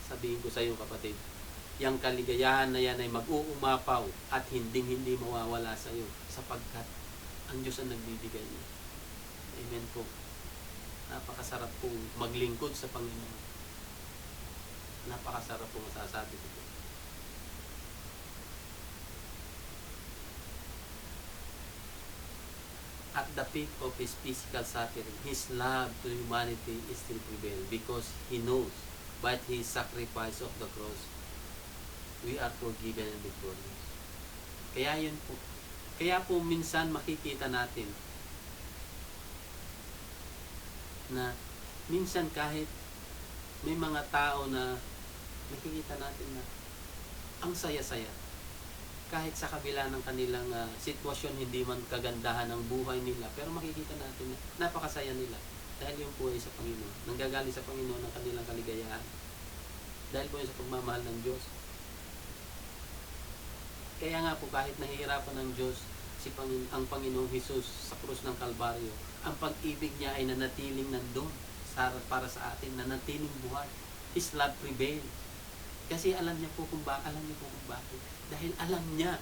sabihin ko sa iyo, kapatid, yung kaligayahan na yan ay mag-uumapaw at hindi mawawala sa iyo sapagkat ang Diyos ang nagbibigay niya. Amen po. Napakasarap pong maglingkod sa Panginoon. Napakasarap po masasabi ko po. At the peak of His physical suffering, His love to humanity is still prevail because He knows by His sacrifice of the cross, we are forgiven and victorious. Kaya yun po. Kaya po minsan makikita natin na minsan kahit may mga tao na nakikita natin na ang saya-saya. Kahit sa kabila ng kanilang sitwasyon, hindi man kagandahan ang buhay nila, pero makikita natin na napakasaya nila. Dahil yung po ay sa Panginoon. Nanggagaling sa Panginoon ang kanilang kaligayahan. Dahil po yun sa pagmamahal ng Diyos. Kaya nga po kahit nahihirapan ng Diyos ang Panginoong Hesus sa krus ng Kalbaryo, ang pag-ibig niya ay nanatiling nandun para sa atin, nanatiling buhay. His love prevails. Kasi alam niya po kung bakit. Dahil alam niya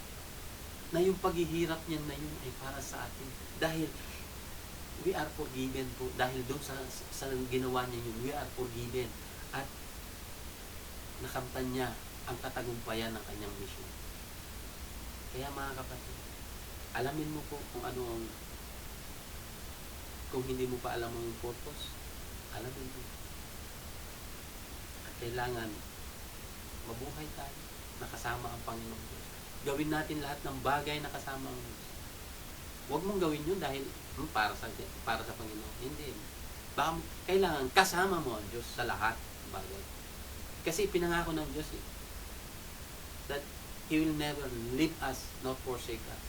na yung paghihirap niya na yun ay para sa atin. Dahil we are forgiven po. Dahil doon sa ginawa niya yun, we are forgiven. At nakamtan niya ang katagumpayan ng kanyang mission. Kaya mga kapatid, alamin mo po kung ano ang, kung hindi mo pa alam ang purpose, alamin mo. At kailangan mabuhay tayo, nakasama ang Panginoon Diyos. Gawin natin lahat ng bagay na kasama ang Diyos. Huwag mong gawin yun dahil para sa Panginoon. Hindi. Baka kailangan kasama mo ang Diyos sa lahat ng bagay. Kasi pinangako ng Diyos that He will never leave us nor forsake us.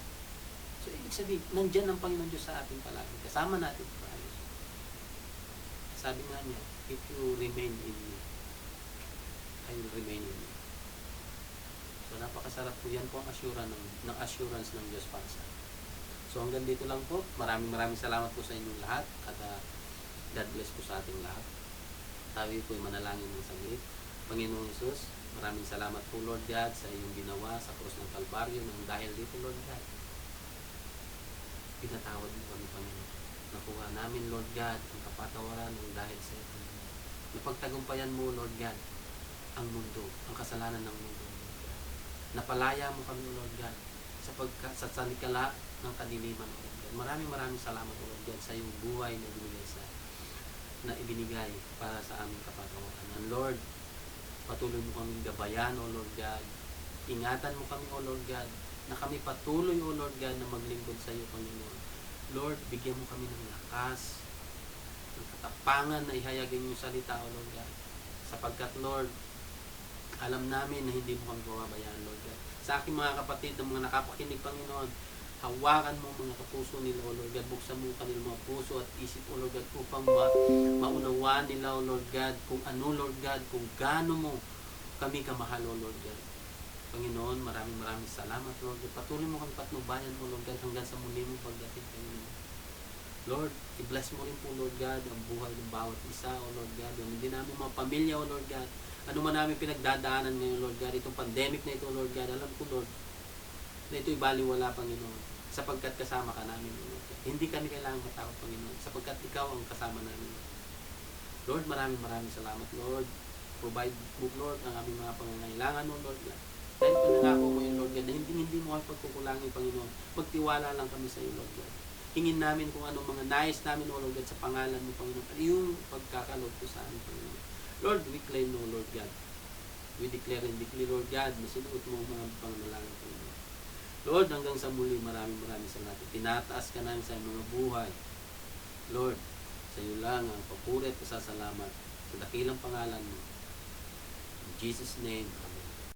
So, ibig sabihin, nandyan ang Panginoon Diyos sa ating palagi. Kasama natin sa ayos. Sabi nga niya, if you remain in me, I will remain in you. So, napakasarap po yan po ang assurance ng Diyos para sa atin. So, hanggang dito lang po. Maraming salamat po sa inyong lahat. At God bless po sa ating lahat. Tayo po ay manalangin ng saglit. Panginoong Hesus, maraming salamat po, Lord God, sa iyong ginawa sa krus ng Kalbaryo. Nang dahil dito, Lord God, pinatawad mo kami, Panginoon. Nakuha namin, Lord God, ang kapatawaran ng dahil sa iyo. Napagtagumpayan mo, Lord God, ang mundo, ang kasalanan ng mundo, Lord God. Napalaya mo kami, Lord God, sa sanikala ng kadiliman, Lord God. Maraming salamat, Lord God, sa iyong buhay na ibinigay para sa aming kapatawaran. And Lord, patuloy mo kaming gabayan, O Lord God. Ingatan mo kami, O Lord God, na kami patuloy, O Lord God, na maglingkod sa iyo, Panginoon. Lord, bigyan mo kami ng lakas, ng katapangan na ihayagin yung salita, O Lord God. Sapagkat, Lord, alam namin na hindi mo kami bababayaan, Lord God. Sa aking mga kapatid, ng mga nakapakinig, Panginoon, hawakan mo mga kapuso nila, O Lord God. Buksan mo kanilang mga puso at isip, O Lord God, upang maunawaan nila, O Lord God, kung ano, Lord God, kung gaano mo kami kamahal, O Lord God. Panginoon, maraming salamat, Lord God. Patuloy mo kami patnubayan, O Lord God, hanggang sa muli mong pagdating, Panginoon. Lord, i-bless mo rin po, Lord God, ang buhay ng bawat isa, O Lord God, ang hindi namin mga pamilya, O Lord God. Ano man namin pinagdadaanan ngayon, Lord God, itong pandemic na ito, Lord God, alam ko, Lord, na ito'y baliwala, Panginoon, sapagkat kasama ka namin, O Lord God. Hindi kami kailangang matakot, Panginoon, sapagkat ikaw ang kasama namin. Lord, maraming salamat, Lord. Provide mo, Lord, ang aming mga pangangailangan, O Lord God. Dahil pinangako mo yun, Lord God, na hindi mo kami pagkukulangin, Panginoon. Magtiwala lang kami sa iyo, Lord God. Hingin namin kung ano mga nais namin, O Lord God, sa pangalan mo, Panginoon. At yung pagkakalog ko sa amin, Panginoon. Lord, we claim, O Lord God. We declare and declare, Lord God, na sinuot mo ang mga panganalangin, Panginoon. Lord, hanggang sa muli, maraming salamat. Tinataas ka namin sa mga buhay. Lord, sa iyo lang ang papuri at pasasalamat sa dakilang pangalan mo. In Jesus' name,